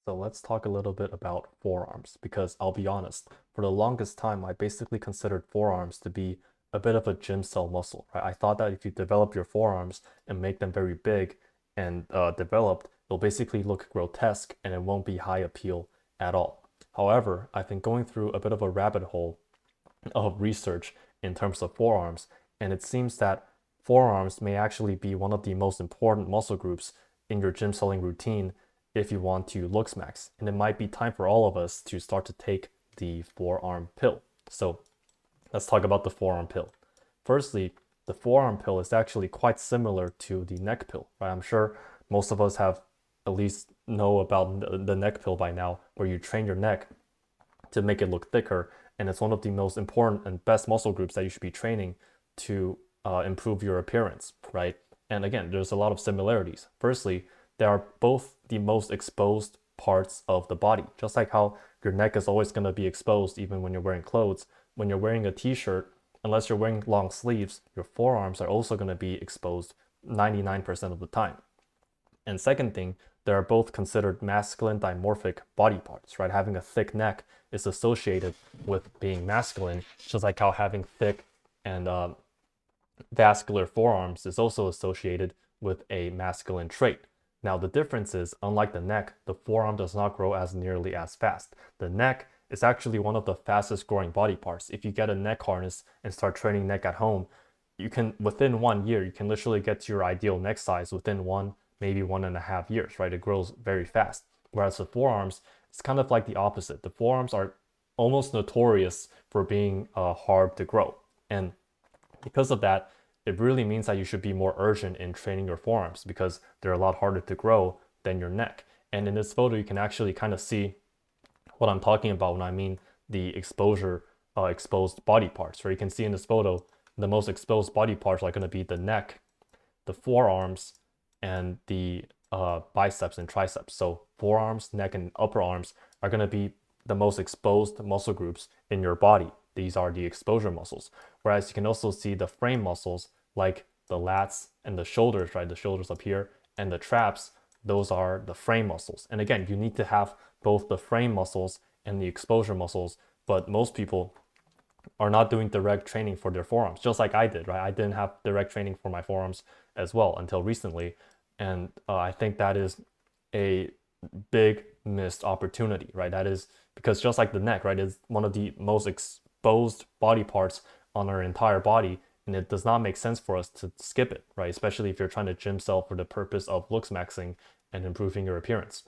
So let's talk a little bit about forearms because I'll be honest, for the longest time, I basically considered forearms to be a bit of a gym cell muscle, right? I thought that if you develop your forearms and make them very big and developed, it'll basically look grotesque and it won't be high appeal at all. However, I've been going through a bit of a rabbit hole of research in terms of forearms, and it seems that forearms may actually be one of the most important muscle groups in your gym selling routine if you want to look max. And it might be time for all of us to start to take the forearm pill. So let's talk about the forearm pill. Firstly, the forearm pill is actually quite similar to the neck pill, right? I'm sure most of us have at least know about the neck pill by now, where you train your neck to make it look thicker. And it's one of the most important and best muscle groups that you should be training to improve your appearance, right? And again, there's a lot of similarities. Firstly, they are both the most exposed parts of the body. Just like how your neck is always going to be exposed even when you're wearing clothes. When you're wearing a t-shirt, unless you're wearing long sleeves, your forearms are also going to be exposed 99% of the time. And second thing, they are both considered masculine dimorphic body parts, right? Having a thick neck is associated with being masculine, just like how having thick and vascular forearms is also associated with a masculine trait. Now, the difference is, unlike the neck, the forearm does not grow as nearly as fast. The neck is actually one of the fastest growing body parts. If you get a neck harness and start training neck at home, you can, within 1 year, you can literally get to your ideal neck size within one, maybe 1.5 years, right? It grows very fast. Whereas the forearms, it's kind of like the opposite. The forearms are almost notorious for being hard to grow. And because of that, it really means that you should be more urgent in training your forearms because they're a lot harder to grow than your neck. And in this photo, you can actually kind of see what I'm talking about when I mean the exposed body parts. Where you can see in this photo, the most exposed body parts are going to be the neck, the forearms, and the biceps and triceps. So forearms, neck, and upper arms are going to be the most exposed muscle groups in your body. These are the exposure muscles. Whereas you can also see the frame muscles like the lats and the shoulders, right? The shoulders up here and the traps, those are the frame muscles. And again, you need to have both the frame muscles and the exposure muscles, but most people are not doing direct training for their forearms, just like I did, right? I didn't have direct training for my forearms as well until recently. And I think that is a big missed opportunity, right? That is because just like the neck, right, is one of the most exposed body parts on our entire body. And it does not make sense for us to skip it, right? Especially if you're trying to gym sell for the purpose of looks maxing and improving your appearance.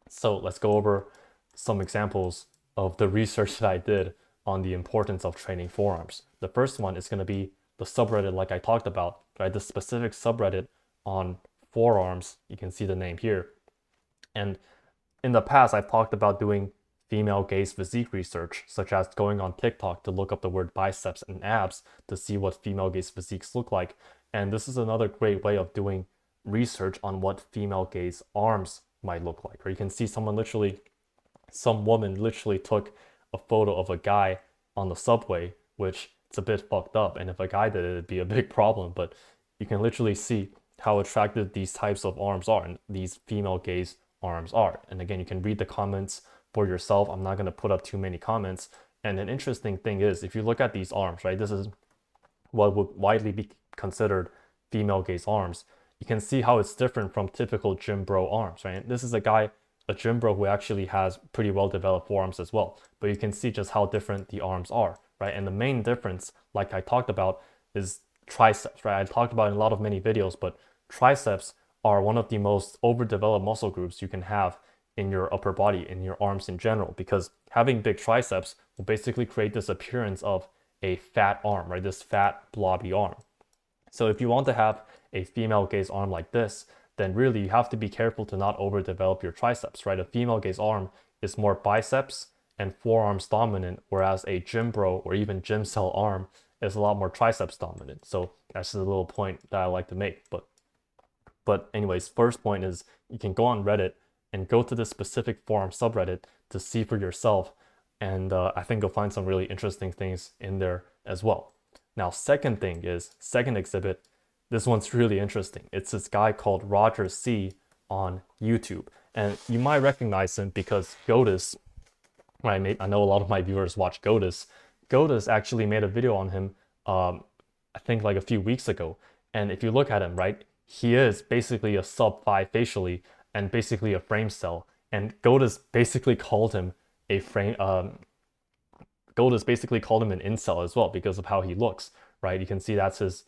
So let's go over some examples of the research that I did on the importance of training forearms. The first one is going to be the subreddit, like I talked about, right? The specific subreddit on forearms. You can see the name here. And in the past, I've talked about doing female gaze physique research, such as going on TikTok to look up the word biceps and abs to see what female gaze physiques look like. And this is another great way of doing research on what female gaze arms might look like. Or you can see some woman literally took a photo of a guy on the subway, which it's a bit fucked up. And if a guy did it, it'd be a big problem. But you can literally see how attractive these types of arms are and these female gaze arms are. And again, you can read the comments for yourself. I'm not going to put up too many comments. And an interesting thing is, if you look at these arms, right, this is what would widely be considered female gaze arms. You can see how it's different from typical gym bro arms, right? This is a gym bro who actually has pretty well developed forearms as well. But you can see just how different the arms are, right? And the main difference, like I talked about, is triceps, right? I talked about in a lot of many videos, but triceps are one of the most overdeveloped muscle groups you can have in your upper body, in your arms in general, because having big triceps will basically create this appearance of a fat arm, right? This fat, blobby arm. So if you want to have a female gaze arm like this, then really you have to be careful to not overdevelop your triceps, right? A female gaze arm is more biceps and forearms dominant, whereas a gym bro or even gym cell arm is a lot more triceps dominant. So that's a little point that I like to make. But anyways, first point is you can go on Reddit and go to the specific forum subreddit to see for yourself. And I think you'll find some really interesting things in there as well. Now, second thing is, second exhibit, this one's really interesting. It's this guy called Roger C. on YouTube. And you might recognize him because Godis, right? I know a lot of my viewers watch Godis. Godis actually made a video on him, I think like a few weeks ago. And if you look at him, right, he is basically a sub 5 facially and basically a frame cell. And Godis basically called him a frame. Godis basically called him an incel as well because of how he looks, right? You can see that's his.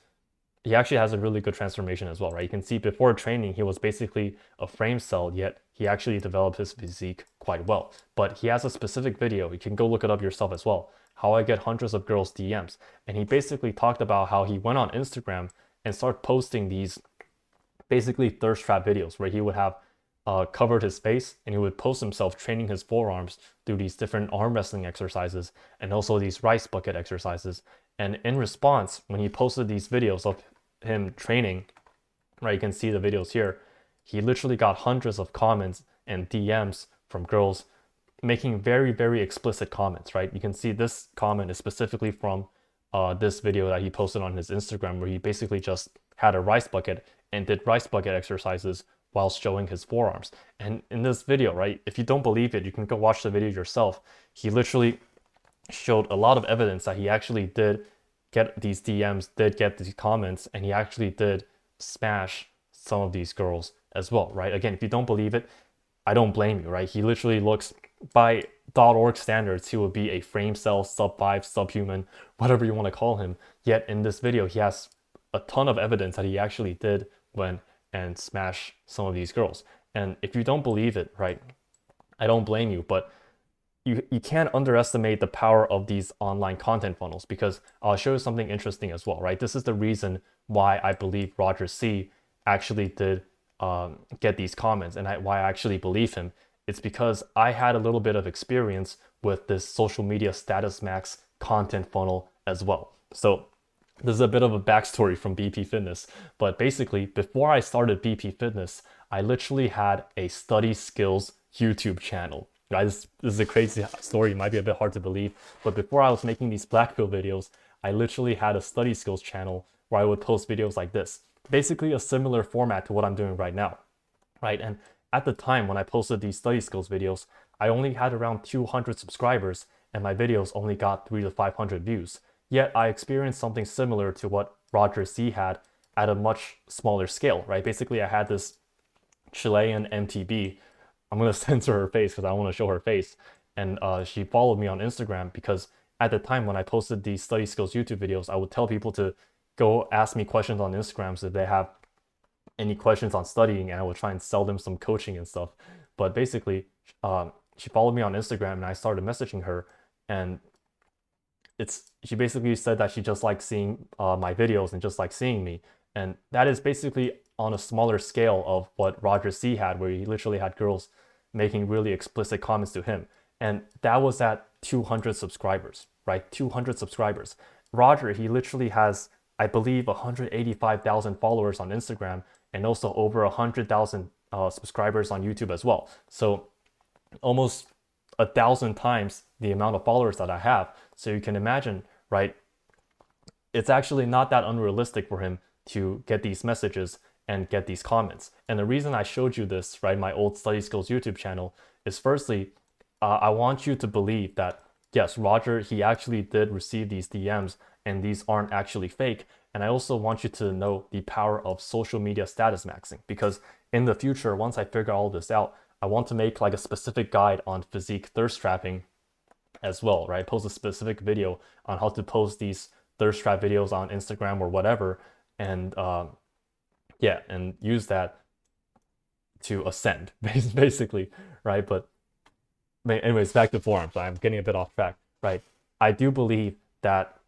He actually has a really good transformation as well, right? You can see before training, he was basically a frame cell, yet he actually developed his physique quite well. But he has a specific video, you can go look it up yourself as well, how I get hundreds of girls' DMs. And he basically talked about how he went on Instagram and started posting these basically thirst trap videos where he would have covered his face and he would post himself training his forearms through these different arm wrestling exercises and also these rice bucket exercises. And in response, when he posted these videos of him training, right, you can see the videos here, he literally got hundreds of comments and DMs from girls making very, very explicit comments, right? You can see this comment is specifically from this video that he posted on his Instagram where he basically just had a rice bucket and did rice bucket exercises while showing his forearms. And in this video, right, if you don't believe it, you can go watch the video yourself. He literally showed a lot of evidence that he actually did get these DMs, did get these comments, and he actually did smash some of these girls as well, right? Again, if you don't believe it, I don't blame you, right? He literally looks, by .org standards, he would be a frame cell, sub 5, subhuman, whatever you want to call him. Yet in this video, he has a ton of evidence that he actually did went and smash some of these girls. And if you don't believe it, right, I don't blame you, but you can't underestimate the power of these online content funnels, because I'll show you something interesting as well, right? This is the reason why I believe Roger C actually did get these comments and why I actually believe him. It's because I had a little bit of experience with this social media status max content funnel as well. So this is a bit of a backstory from BP Fitness, but basically before I started BP Fitness, I literally had a study skills YouTube channel. Right, this is a crazy story, it might be a bit hard to believe, but before I was making these black belt videos, I literally had a study skills channel where I would post videos like this. Basically a similar format to what I'm doing right now, right? And at the time when I posted these study skills videos, I only had around 200 subscribers and my videos only got 300 to 500 views. Yet I experienced something similar to what Roger C had at a much smaller scale, right? Basically I had this Chilean MTB. I'm going to censor her face because I want to show her face. And she followed me on Instagram because at the time when I posted these study skills YouTube videos, I would tell people to go ask me questions on Instagram so if they have any questions on studying, and I would try and sell them some coaching and stuff. But basically, she followed me on Instagram and I started messaging her, and she basically said that she just liked seeing my videos and just liked seeing me. And that is basically on a smaller scale of what Roger C had, where he literally had girls making really explicit comments to him. And that was at 200 subscribers, right? 200 subscribers. Roger, he literally has, I believe, 185,000 followers on Instagram and also over 100,000 subscribers on YouTube as well. So almost 1,000 times the amount of followers that I have. So you can imagine, right? It's actually not that unrealistic for him to get these messages and get these comments. And the reason I showed you this, right, my old study skills YouTube channel, is firstly, I want you to believe that, yes, Roger, he actually did receive these DMs and these aren't actually fake. And I also want you to know the power of social media status maxing, because in the future, once I figure all this out, I want to make like a specific guide on physique thirst trapping as well, right? Post a specific video on how to post these thirst trap videos on Instagram or whatever, and yeah, and use that to ascend, basically, right? But anyways, back to forearms. I'm getting a bit off track, right? I do believe that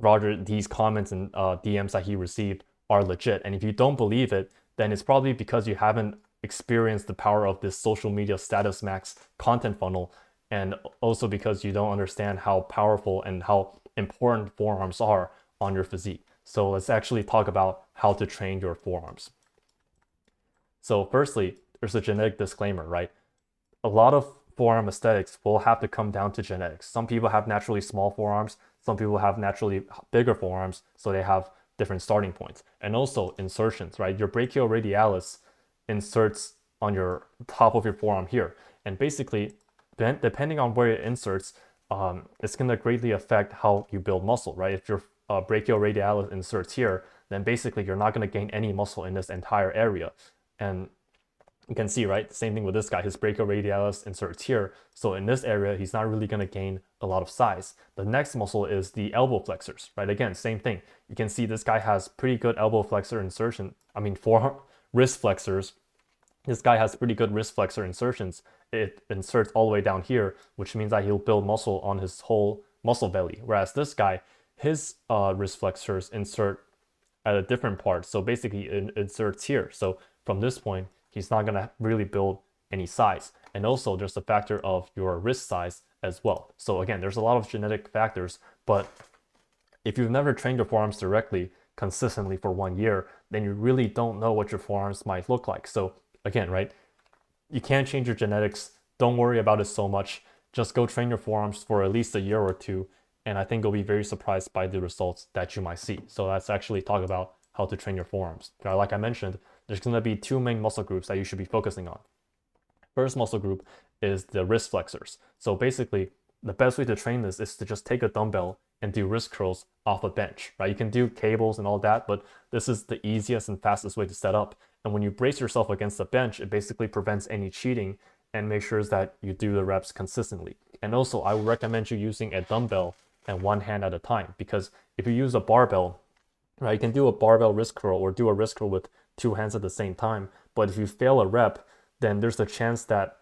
Roger, these comments and DMs that he received are legit. And if you don't believe it, then it's probably because you haven't experienced the power of this social media status max content funnel, and also because you don't understand how powerful and how important forearms are on your physique. So let's actually talk about how to train your forearms. So firstly, there's a genetic disclaimer, right? A lot of forearm aesthetics will have to come down to genetics. Some people have naturally small forearms. Some people have naturally bigger forearms, so they have different starting points. And also insertions, right? Your brachioradialis inserts on your top of your forearm here. And basically, depending on where it inserts, it's going to greatly affect how you build muscle, right? If your brachioradialis inserts here, then basically you're not going to gain any muscle in this entire area. And you can see, right? Same thing with this guy. His brachioradialis inserts here. So in this area, he's not really going to gain a lot of size. The next muscle is the elbow flexors, right? Again, same thing. You can see this guy has pretty good elbow flexor insertion. I mean, wrist flexors. This guy has pretty good wrist flexor insertions. It inserts all the way down here, which means that he'll build muscle on his whole muscle belly. Whereas this guy, his wrist flexors insert at a different part. So basically it inserts here. So from this point, he's not going to really build any size. And also there's the factor of your wrist size as well. So again, there's a lot of genetic factors, but if you've never trained your forearms directly, consistently for 1 year, then you really don't know what your forearms might look like. So again, right, you can't change your genetics. Don't worry about it so much. Just go train your forearms for at least a year or two. And I think you'll be very surprised by the results that you might see. So let's actually talk about how to train your forearms. Now, like I mentioned, there's going to be two main muscle groups that you should be focusing on. First muscle group is the wrist flexors. So basically, the best way to train this is to just take a dumbbell and do wrist curls off a bench, right? You can do cables and all that, but this is the easiest and fastest way to set up. And when you brace yourself against the bench, it basically prevents any cheating and makes sure that you do the reps consistently. And also, I would recommend you using a dumbbell and one hand at a time, because if you use a barbell, right, you can do a barbell wrist curl or do a wrist curl with two hands at the same time. But if you fail a rep, then there's a chance that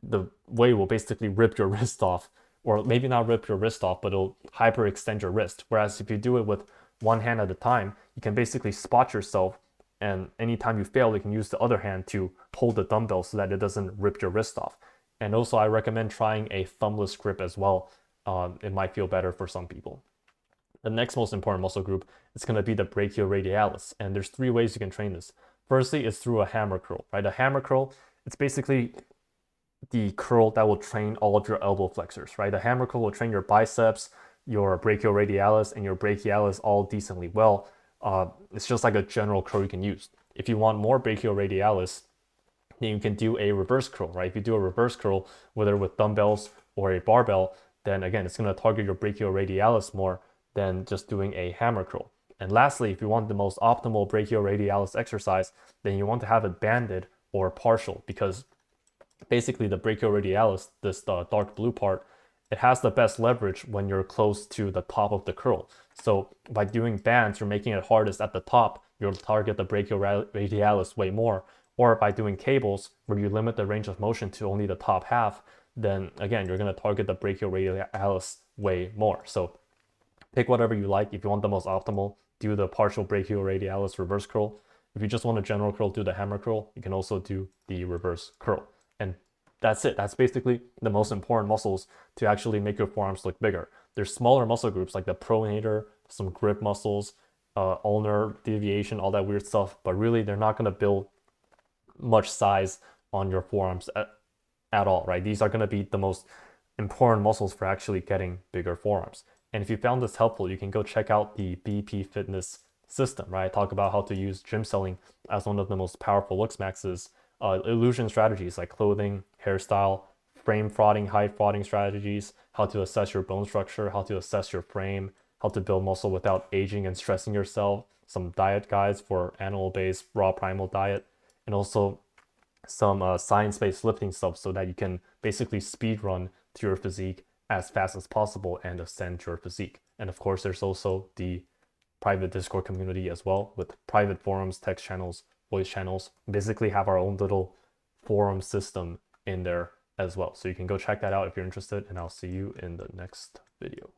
the weight will basically rip your wrist off, or maybe not rip your wrist off, but it'll hyperextend your wrist. Whereas if you do it with one hand at a time, you can basically spot yourself, and anytime you fail, you can use the other hand to hold the dumbbell so that it doesn't rip your wrist off. And also, I recommend trying a thumbless grip as well. It might feel better for some people. The next most important muscle group is going to be the brachioradialis. And there's 3 ways you can train this. Firstly, is through a hammer curl, right? A hammer curl, it's basically the curl that will train all of your elbow flexors, right? The hammer curl will train your biceps, your brachioradialis, and your brachialis all decently well. It's just like a general curl you can use. If you want more brachioradialis, then you can do a reverse curl, right? If you do a reverse curl, whether with dumbbells or a barbell, then again, it's going to target your brachioradialis more than just doing a hammer curl. And lastly, if you want the most optimal brachioradialis exercise, then you want to have it banded or partial, because basically the brachioradialis, this dark blue part, it has the best leverage when you're close to the top of the curl. So by doing bands, you're making it hardest at the top, you'll target the brachioradialis way more. Or by doing cables, where you limit the range of motion to only the top half, then again, you're going to target the brachioradialis way more. So pick whatever you like. If you want the most optimal, do the partial brachioradialis reverse curl. If you just want a general curl, do the hammer curl. You can also do the reverse curl. And that's it. That's basically the most important muscles to actually make your forearms look bigger. There's smaller muscle groups like the pronator, some grip muscles, ulnar deviation, all that weird stuff, but really they're not going to build much size on your forearms at all, right? These are going to be the most important muscles for actually getting bigger forearms. And if you found this helpful, you can go check out the BP Fitness system, right? I talk about how to use gym selling as one of the most powerful looks maxes, illusion strategies like clothing, hairstyle, frame frauding, height frauding strategies, how to assess your bone structure, how to assess your frame, how to build muscle without aging and stressing yourself, some diet guides for animal-based raw primal diet, and also some science-based lifting stuff so that you can basically speed run to your physique as fast as possible and ascend your physique. And of course, there's also the private Discord community as well, with private forums, text channels, voice channels. Basically have our own little forum system in there as well. So you can go check that out if you're interested, and I'll see you in the next video.